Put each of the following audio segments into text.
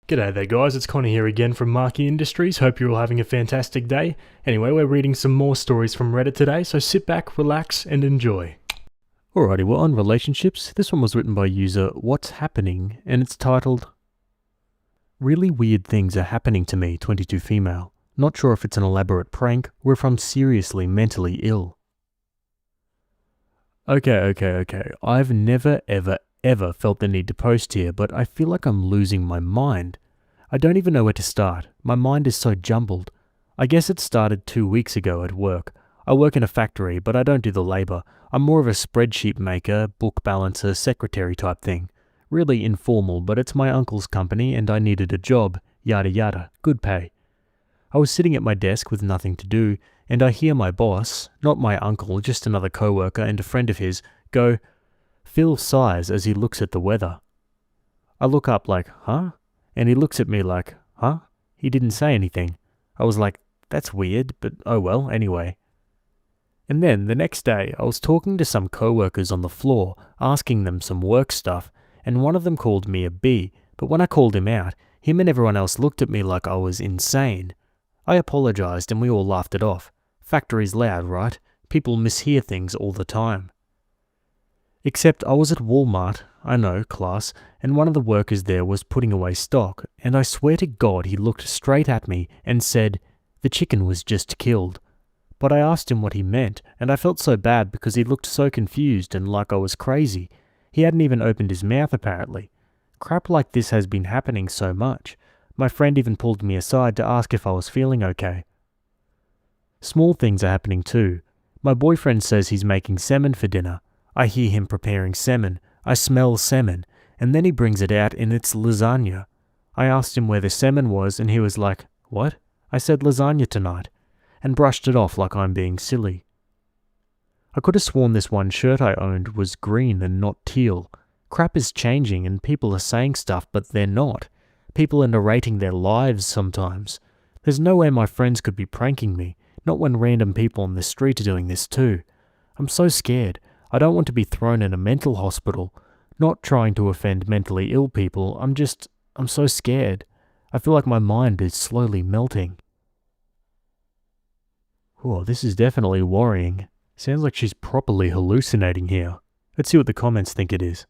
G'day there guys, it's Connor here again from Marquee Industries. Hope you're all having a fantastic day. Anyway, we're reading some more stories from Reddit today, so sit back, relax, and enjoy. Alrighty, we're on relationships. This one was written by user What's Happening, and it's titled, Really Weird Things Are Happening to Me, 22 Female. Not sure if it's an elaborate prank, or if I'm seriously mentally ill. Okay. I've never ever felt the need to post here, but I feel like I'm losing my mind. I don't even know where to start. My mind is so jumbled. I guess it started 2 weeks ago at work. I work in a factory, but I don't do the labour. I'm more of a spreadsheet maker, book balancer, secretary type thing. Really informal, but it's my uncle's company and I needed a job. Yada yada. Good pay. I was sitting at my desk with nothing to do, and I hear my boss, not my uncle, just another coworker and a friend of his, go, Phil sighs as he looks at the weather. I look up like, huh? And he looks at me like, huh? He didn't say anything. I was like, that's weird, but oh well, anyway. And then, the next day, I was talking to some co-workers on the floor, asking them some work stuff, and one of them called me a bee, but when I called him out, him and everyone else looked at me like I was insane. I apologized and we all laughed it off. Factory's loud, right? People mishear things all the time. Except I was at Walmart, I know, class, and one of the workers there was putting away stock, and I swear to God he looked straight at me and said, the chicken was just killed. But I asked him what he meant, and I felt so bad because he looked so confused and like I was crazy. He hadn't even opened his mouth apparently. Crap like this has been happening so much. My friend even pulled me aside to ask if I was feeling okay. Small things are happening too. My boyfriend says he's making salmon for dinner. I hear him preparing salmon, I smell salmon, and then he brings it out and it's lasagna. I asked him where the salmon was and he was like, what? I said lasagna tonight, and brushed it off like I'm being silly. I could have sworn this one shirt I owned was green and not teal. Crap is changing and people are saying stuff but they're not. People are narrating their lives sometimes. There's no way my friends could be pranking me, not when random people on the street are doing this too. I'm so scared. I don't want to be thrown in a mental hospital. Not trying to offend mentally ill people, I'm so scared. I feel like my mind is slowly melting. Oh, this is definitely worrying. Sounds like she's properly hallucinating here. Let's see what the comments think it is.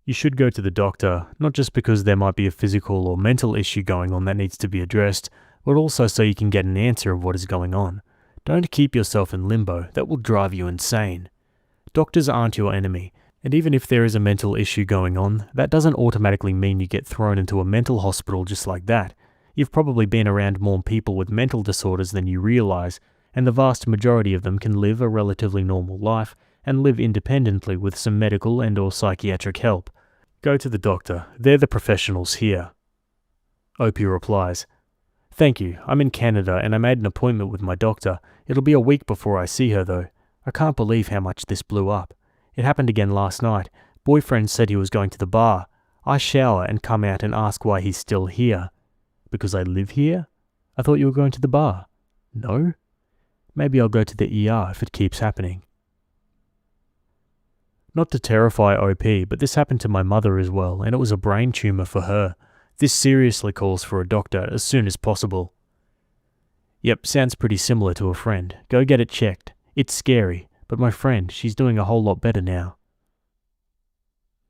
You should go to the doctor, not just because there might be a physical or mental issue going on that needs to be addressed, but also so you can get an answer of what is going on. Don't keep yourself in limbo, that will drive you insane. Doctors aren't your enemy, and even if there is a mental issue going on, that doesn't automatically mean you get thrown into a mental hospital just like that. You've probably been around more people with mental disorders than you realize, and the vast majority of them can live a relatively normal life and live independently with some medical and or psychiatric help. Go to the doctor, they're the professionals here. Opie replies, Thank you, I'm in Canada and I made an appointment with my doctor. It'll be a week before I see her though. I can't believe how much this blew up. It happened again last night. Boyfriend said he was going to the bar. I shower and come out and ask why he's still here. Because I live here? I thought you were going to the bar. No? Maybe I'll go to the ER if it keeps happening. Not to terrify OP, but this happened to my mother as well, and it was a brain tumour for her. This seriously calls for a doctor as soon as possible. Yep, sounds pretty similar to a friend. Go get it checked. It's scary, but my friend, she's doing a whole lot better now.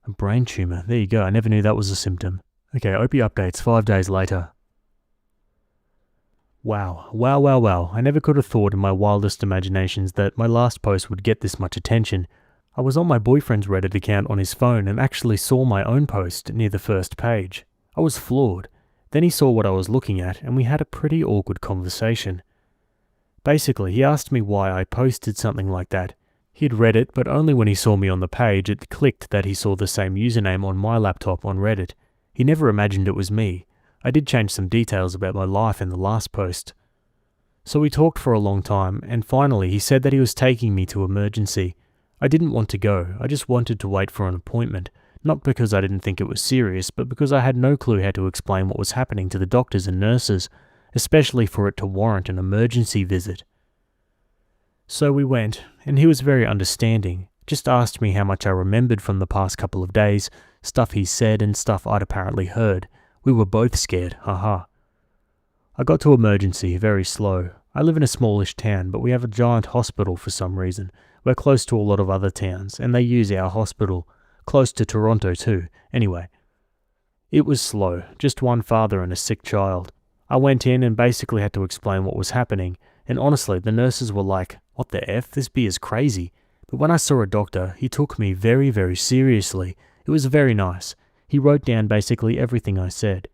A brain tumour, there you go, I never knew that was a symptom. Okay, OP updates 5 days later. Wow, I never could have thought in my wildest imaginations that my last post would get this much attention. I was on my boyfriend's Reddit account on his phone and actually saw my own post near the first page. I was floored. Then he saw what I was looking at and we had a pretty awkward conversation. Basically, he asked me why I posted something like that. He'd read it, but only when he saw me on the page it clicked that he saw the same username on my laptop on Reddit. He never imagined it was me. I did change some details about my life in the last post. So we talked for a long time, and finally he said that he was taking me to emergency. I didn't want to go, I just wanted to wait for an appointment. Not because I didn't think it was serious, but because I had no clue how to explain what was happening to the doctors and nurses, especially for it to warrant an emergency visit. So we went, and he was very understanding, just asked me how much I remembered from the past couple of days, stuff he said and stuff I'd apparently heard. We were both scared, haha. I got to emergency, very slow. I live in a smallish town, but we have a giant hospital for some reason. We're close to a lot of other towns, and they use our hospital. Close to Toronto too. Anyway. It was slow, just one father and a sick child. I went in and basically had to explain what was happening, and honestly, the nurses were like, "What the F? This beer's crazy." But when I saw a doctor, he took me very, very seriously. It was very nice. He wrote down basically everything I said.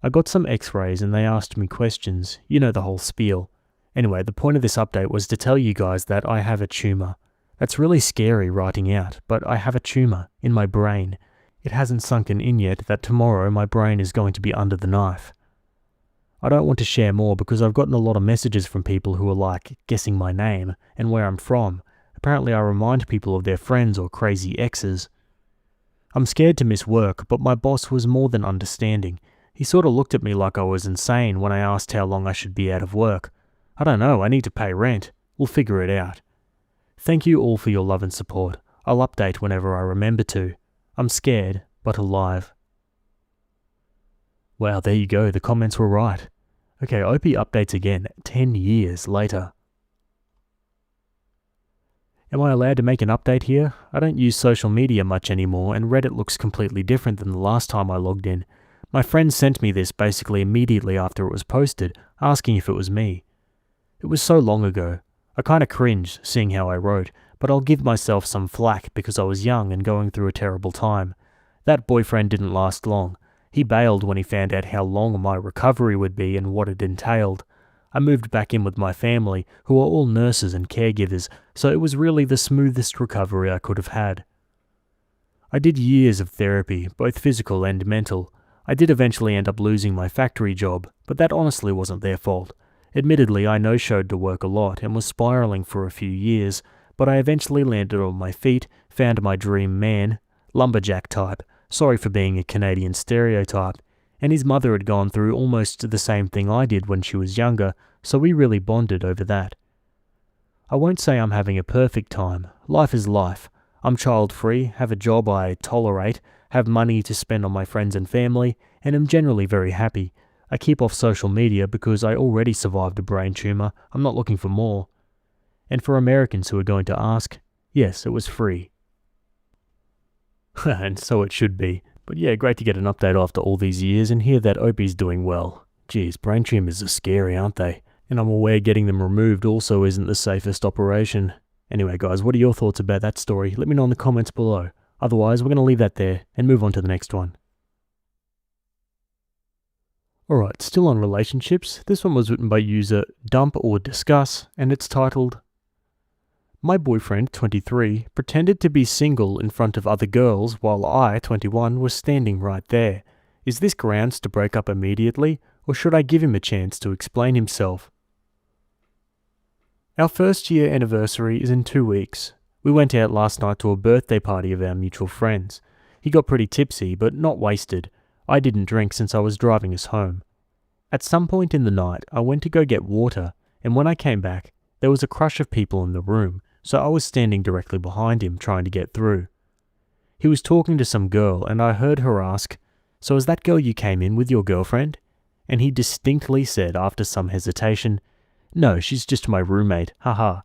I got some x-rays and they asked me questions. You know the whole spiel. Anyway, the point of this update was to tell you guys that I have a tumour. That's really scary writing out, but I have a tumour in my brain. It hasn't sunken in yet that tomorrow my brain is going to be under the knife. I don't want to share more because I've gotten a lot of messages from people who are like guessing my name and where I'm from. Apparently I remind people of their friends or crazy exes. I'm scared to miss work, but my boss was more than understanding. He sort of looked at me like I was insane when I asked how long I should be out of work. I don't know, I need to pay rent. We'll figure it out. Thank you all for your love and support. I'll update whenever I remember to. I'm scared, but alive. Wow, there you go, the comments were right. Okay, Opie updates again, 10 years later. Am I allowed to make an update here? I don't use social media much anymore, and Reddit looks completely different than the last time I logged in. My friend sent me this basically immediately after it was posted, asking if it was me. It was so long ago. I kinda cringed, seeing how I wrote, but I'll give myself some flack because I was young and going through a terrible time. That boyfriend didn't last long. He bailed when he found out how long my recovery would be and what it entailed. I moved back in with my family, who are all nurses and caregivers, so it was really the smoothest recovery I could have had. I did years of therapy, both physical and mental. I did eventually end up losing my factory job, but that honestly wasn't their fault. Admittedly, I no-showed to work a lot and was spiraling for a few years, but I eventually landed on my feet, found my dream man, lumberjack type, sorry for being a Canadian stereotype, and his mother had gone through almost the same thing I did when she was younger, so we really bonded over that. I won't say I'm having a perfect time. Life is life. I'm child-free, have a job I tolerate, have money to spend on my friends and family, and am generally very happy. I keep off social media because I already survived a brain tumour. I'm not looking for more. And for Americans who are going to ask, yes, it was free. And so it should be. But yeah, great to get an update after all these years and hear that Opie's doing well. Geez, brain tumours are scary, aren't they? And I'm aware getting them removed also isn't the safest operation. Anyway guys, what are your thoughts about that story? Let me know in the comments below. Otherwise, we're going to leave that there and move on to the next one. Alright, still on relationships. This one was written by user Dump or Discuss, and it's titled, "My boyfriend, 23, pretended to be single in front of other girls while I, 21, was standing right there. Is this grounds to break up immediately, or should I give him a chance to explain himself? Our first year anniversary is in 2 weeks. We went out last night to a birthday party of our mutual friends. He got pretty tipsy, but not wasted. I didn't drink since I was driving us home. At some point in the night, I went to go get water, and when I came back, there was a crush of people in the room, so I was standing directly behind him trying to get through. He was talking to some girl, and I heard her ask, "So is that girl you came in with your girlfriend?" And he distinctly said after some hesitation, "No, she's just my roommate, haha."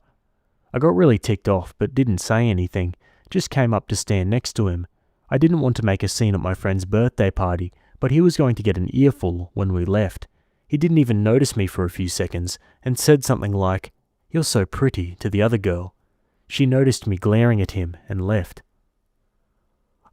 I got really ticked off, but didn't say anything, just came up to stand next to him. I didn't want to make a scene at my friend's birthday party, but he was going to get an earful when we left. He didn't even notice me for a few seconds, and said something like, "You're so pretty," to the other girl. She noticed me glaring at him and left.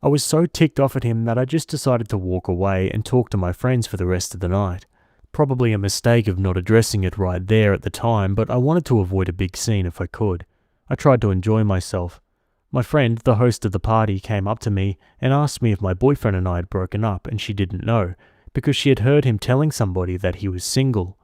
I was so ticked off at him that I just decided to walk away and talk to my friends for the rest of the night. Probably a mistake of not addressing it right there at the time, but I wanted to avoid a big scene if I could. I tried to enjoy myself. My friend, the host of the party, came up to me and asked me if my boyfriend and I had broken up, and she didn't know, because she had heard him telling somebody that he was single.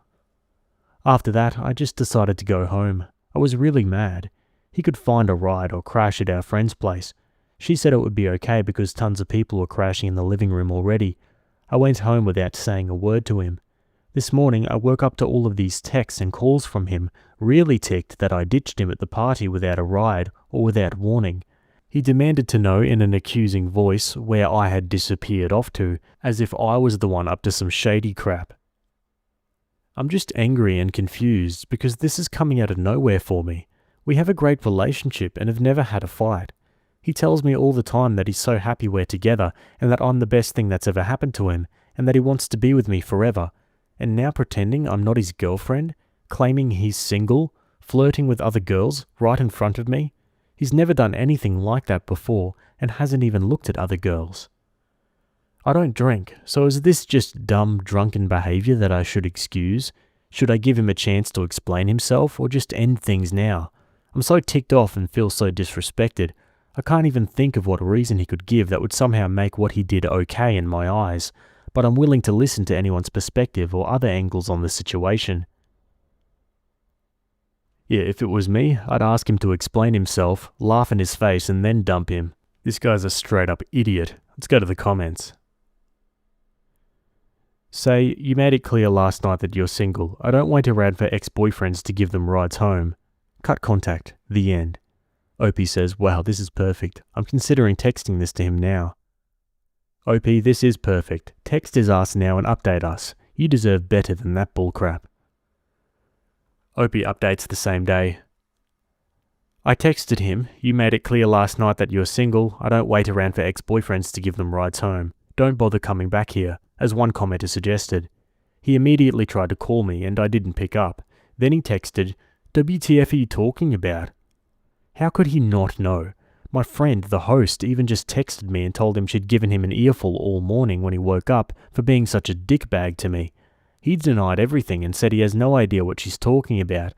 After that, I just decided to go home. I was really mad. He could find a ride or crash at our friend's place. She said it would be okay because tons of people were crashing in the living room already. I went home without saying a word to him. This morning, I woke up to all of these texts and calls from him, really ticked that I ditched him at the party without a ride or without warning. He demanded to know in an accusing voice where I had disappeared off to, as if I was the one up to some shady crap. I'm just angry and confused because this is coming out of nowhere for me. We have a great relationship and have never had a fight. He tells me all the time that he's so happy we're together and that I'm the best thing that's ever happened to him and that he wants to be with me forever. And now pretending I'm not his girlfriend, claiming he's single, flirting with other girls right in front of me. He's never done anything like that before and hasn't even looked at other girls. I don't drink, so is this just dumb, drunken behaviour that I should excuse? Should I give him a chance to explain himself or just end things now? I'm so ticked off and feel so disrespected. I can't even think of what reason he could give that would somehow make what he did okay in my eyes, but I'm willing to listen to anyone's perspective or other angles on the situation. Yeah, if it was me, I'd ask him to explain himself, laugh in his face, and then dump him. This guy's a straight up idiot. Let's go to the comments. Say, you made it clear last night that you're single. I don't wait around for ex-boyfriends to give them rides home. Cut contact. The end. Opie says, wow, this is perfect. I'm considering texting this to him now. Opie, this is perfect. Text his ass now and update us. You deserve better than that bullcrap. Opie updates the same day. I texted him, you made it clear last night that you're single. I don't wait around for ex-boyfriends to give them rides home. Don't bother coming back here, as one commenter suggested. He immediately tried to call me and I didn't pick up. Then he texted, WTF are you talking about? How could he not know? My friend, the host, even just texted me and told him she'd given him an earful all morning when he woke up for being such a dickbag to me. He denied everything and said he has no idea what she's talking about.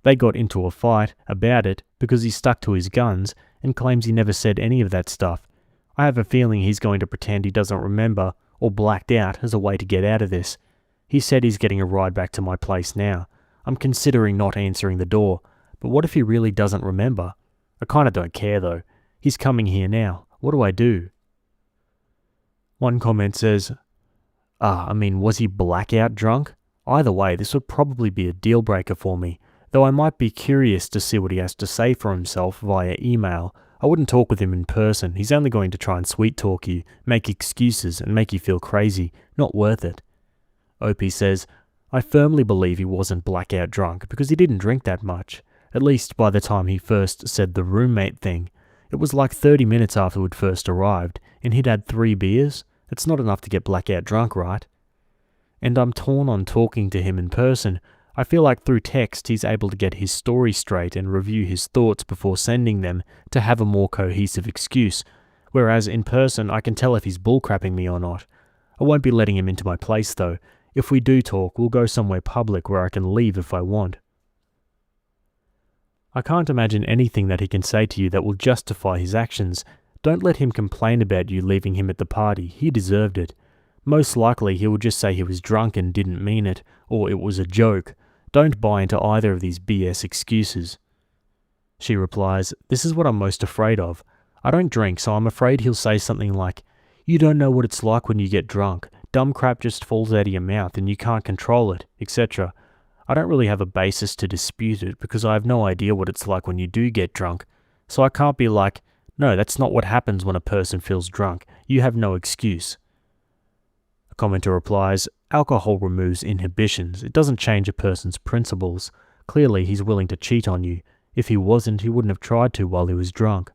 They got into a fight about it because he stuck to his guns and claims he never said any of that stuff. I have a feeling he's going to pretend he doesn't remember or blacked out as a way to get out of this. He said he's getting a ride back to my place now. I'm considering not answering the door, but what if he really doesn't remember? I kinda don't care though. He's coming here now. What do I do? One comment says, was he blackout drunk? Either way, this would probably be a deal breaker for me, though I might be curious to see what he has to say for himself via email. I wouldn't talk with him in person. He's only going to try and sweet talk you, make excuses, and make you feel crazy. Not worth it. Opie says, I firmly believe he wasn't blackout drunk because he didn't drink that much. At least by the time he first said the roommate thing. It was like 30 minutes after we'd first arrived, and he'd had 3 beers. It's not enough to get blackout drunk, right? And I'm torn on talking to him in person. I feel like through text he's able to get his story straight and review his thoughts before sending them to have a more cohesive excuse, whereas in person I can tell if he's bullcrapping me or not. I won't be letting him into my place though. If we do talk, we'll go somewhere public where I can leave if I want. I can't imagine anything that he can say to you that will justify his actions. Don't let him complain about you leaving him at the party. He deserved it. Most likely he will just say he was drunk and didn't mean it, or it was a joke. Don't buy into either of these BS excuses. She replies, this is what I'm most afraid of. I don't drink, so I'm afraid he'll say something like, you don't know what it's like when you get drunk. Dumb crap just falls out of your mouth and you can't control it, etc. I don't really have a basis to dispute it because I have no idea what it's like when you do get drunk. So I can't be like, no, that's not what happens when a person feels drunk. You have no excuse. A commenter replies, alcohol removes inhibitions. It doesn't change a person's principles. Clearly he's willing to cheat on you. If he wasn't, he wouldn't have tried to while he was drunk.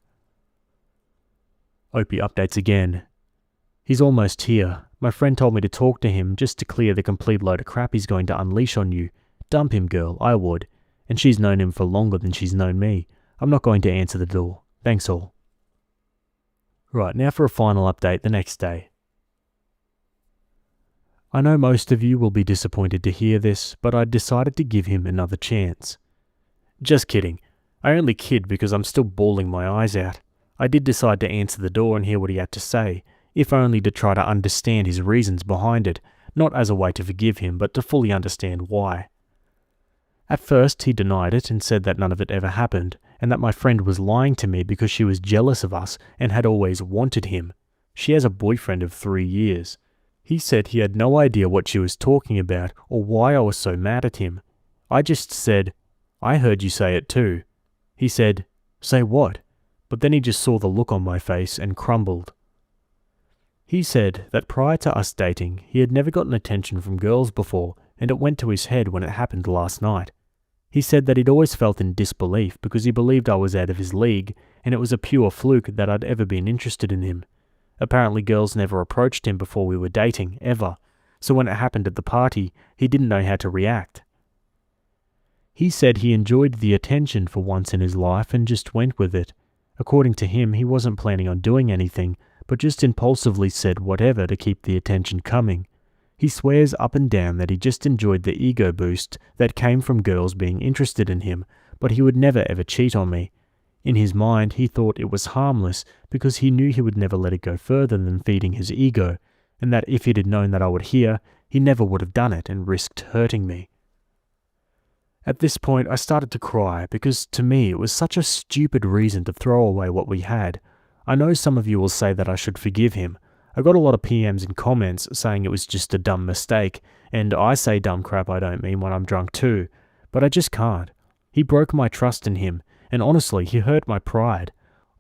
Opie updates again. He's almost here. My friend told me to talk to him just to clear the complete load of crap he's going to unleash on you. Dump him, girl, I would. And she's known him for longer than she's known me. I'm not going to answer the door. Thanks all. Right, now for a final update the next day. I know most of you will be disappointed to hear this, but I decided to give him another chance. Just kidding. I only kid because I'm still bawling my eyes out. I did decide to answer the door and hear what he had to say, if only to try to understand his reasons behind it, not as a way to forgive him, but to fully understand why. At first, he denied it and said that none of it ever happened, and that my friend was lying to me because she was jealous of us and had always wanted him. She has a boyfriend of 3 years. He said he had no idea what she was talking about or why I was so mad at him. I just said, I heard you say it too. He said, say what? but then he just saw the look on my face and crumbled. He said that prior to us dating, he had never gotten attention from girls before, and it went to his head when it happened last night. He said that he'd always felt in disbelief because he believed I was out of his league, and it was a pure fluke that I'd ever been interested in him. Apparently girls never approached him before we were dating, ever, so when it happened at the party, he didn't know how to react. He said he enjoyed the attention for once in his life and just went with it. According to him, he wasn't planning on doing anything, but just impulsively said whatever to keep the attention coming. He swears up and down that he just enjoyed the ego boost that came from girls being interested in him, but he would never ever cheat on me. In his mind, he thought it was harmless because he knew he would never let it go further than feeding his ego, and that if he'd known that I would hear, he never would have done it and risked hurting me. At this point, I started to cry because to me it was such a stupid reason to throw away what we had. I know some of you will say that I should forgive him. I got a lot of PMs and comments saying it was just a dumb mistake, and I say dumb crap I don't mean when I'm drunk too, but I just can't. He broke my trust in him, and honestly, he hurt my pride.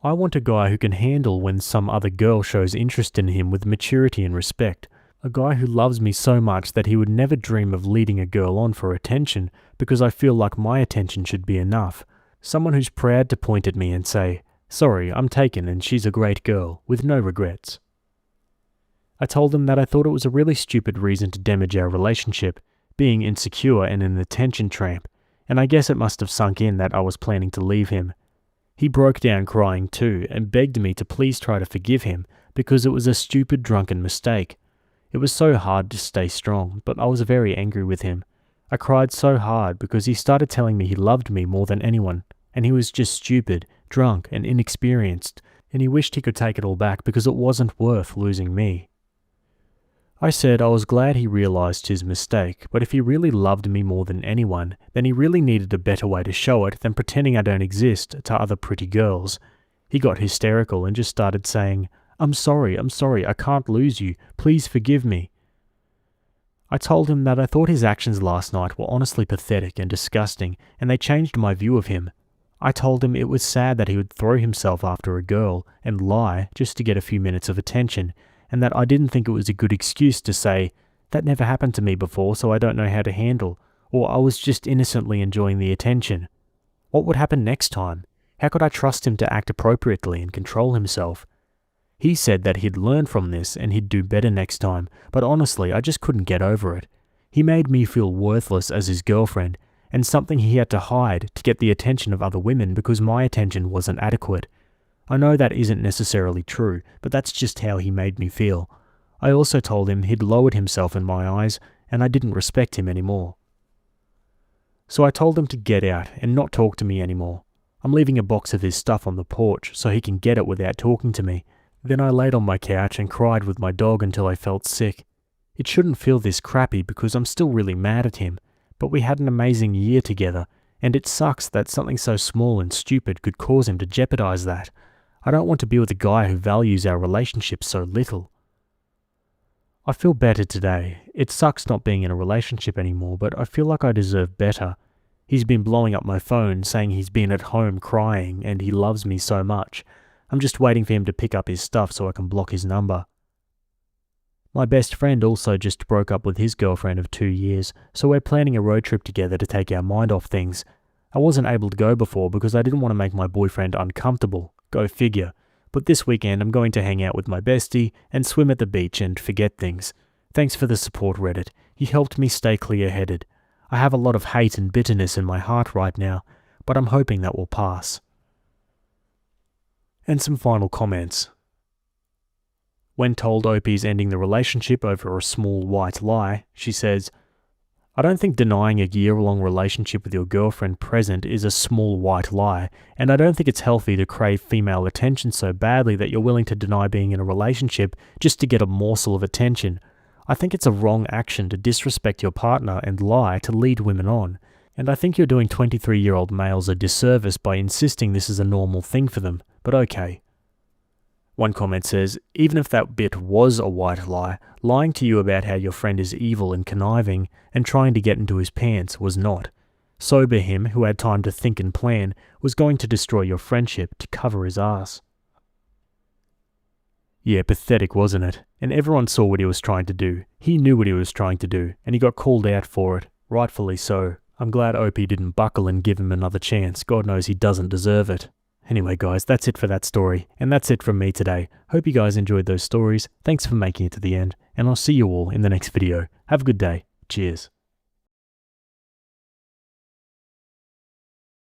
I want a guy who can handle when some other girl shows interest in him with maturity and respect. A guy who loves me so much that he would never dream of leading a girl on for attention because I feel like my attention should be enough. Someone who's proud to point at me and say, "Sorry, I'm taken and she's a great girl," with no regrets. I told him that I thought it was a really stupid reason to damage our relationship, being insecure and an attention tramp, and I guess it must have sunk in that I was planning to leave him. He broke down crying too and begged me to please try to forgive him because it was a stupid drunken mistake. It was so hard to stay strong, but I was very angry with him. I cried so hard because he started telling me he loved me more than anyone, and he was just stupid, drunk, and inexperienced, and he wished he could take it all back because it wasn't worth losing me. I said I was glad he realized his mistake, but if he really loved me more than anyone, then he really needed a better way to show it than pretending I don't exist to other pretty girls. He got hysterical and just started saying, I'm sorry, I can't lose you, please forgive me." I told him that I thought his actions last night were honestly pathetic and disgusting, and they changed my view of him. I told him it was sad that he would throw himself after a girl and lie just to get a few minutes of attention, and that I didn't think it was a good excuse to say, "That never happened to me before, so I don't know how to handle," or "I was just innocently enjoying the attention." What would happen next time? How could I trust him to act appropriately and control himself? He said that he'd learn from this and he'd do better next time, but honestly, I just couldn't get over it. He made me feel worthless as his girlfriend, and something he had to hide to get the attention of other women because my attention wasn't adequate. I know that isn't necessarily true, but that's just how he made me feel. I also told him he'd lowered himself in my eyes, and I didn't respect him anymore. So I told him to get out and not talk to me anymore. I'm leaving a box of his stuff on the porch so he can get it without talking to me. Then I laid on my couch and cried with my dog until I felt sick. It shouldn't feel this crappy because I'm still really mad at him, but we had an amazing year together, and it sucks that something so small and stupid could cause him to jeopardize that. I don't want to be with a guy who values our relationship so little. I feel better today. It sucks not being in a relationship anymore, but I feel like I deserve better. He's been blowing up my phone saying he's been at home crying and he loves me so much. I'm just waiting for him to pick up his stuff so I can block his number. My best friend also just broke up with his girlfriend of 2 years, so we're planning a road trip together to take our mind off things. I wasn't able to go before because I didn't want to make my boyfriend uncomfortable. Go figure. But this weekend I'm going to hang out with my bestie and swim at the beach and forget things. Thanks for the support, Reddit. You helped me stay clear-headed. I have a lot of hate and bitterness in my heart right now, but I'm hoping that will pass. And some final comments. When told Opie's ending the relationship over a small white lie, she says, "I don't think denying a year-long relationship with your girlfriend present is a small white lie, and I don't think it's healthy to crave female attention so badly that you're willing to deny being in a relationship just to get a morsel of attention. I think it's a wrong action to disrespect your partner and lie to lead women on, and I think you're doing 23-year-old males a disservice by insisting this is a normal thing for them, but okay." One comment says, "Even if that bit was a white lie, lying to you about how your friend is evil and conniving and trying to get into his pants was not. Sober him, who had time to think and plan, was going to destroy your friendship to cover his ass. Yeah, pathetic, wasn't it? And everyone saw what he was trying to do. He knew what he was trying to do, and he got called out for it. Rightfully so. I'm glad OP didn't buckle and give him another chance. God knows he doesn't deserve it. Anyway guys, that's it for that story, and that's it from me today. Hope you guys enjoyed those stories. Thanks for making it to the end, and I'll see you all in the next video. Have a good day. Cheers.